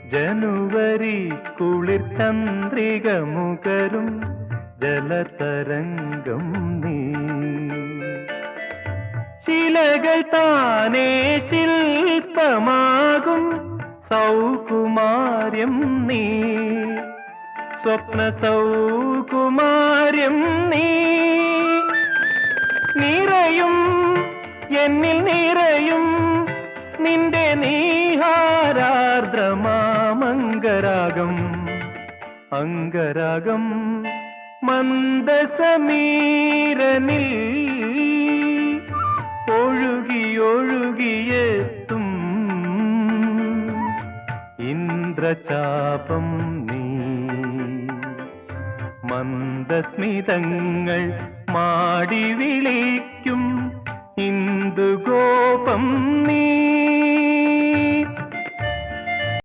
ജനുവരി കുളിർ ചന്ദ്രിക മുകരും ജലതരംഗം നീ. ശിലകൾ താനേ ശില്പമാകും സൗകുമാര്യം നീ. സ്വപ്ന സൗകുമാര്യം നീ. നിറയും എന്നിൽ നിറയും നിന്റെ നീഹാരാർദ്രമാമംഗരാഗം. അംഗരാഗം മന്ദസമീരനിൽ ഒഴുകിയൊഴുകിയെത്തും ഇന്ദ്രചാപം നീ. മന്ദസ്മിതങ്ങൾ മാടി വിളിക്കും ഇന്ദുഗോപം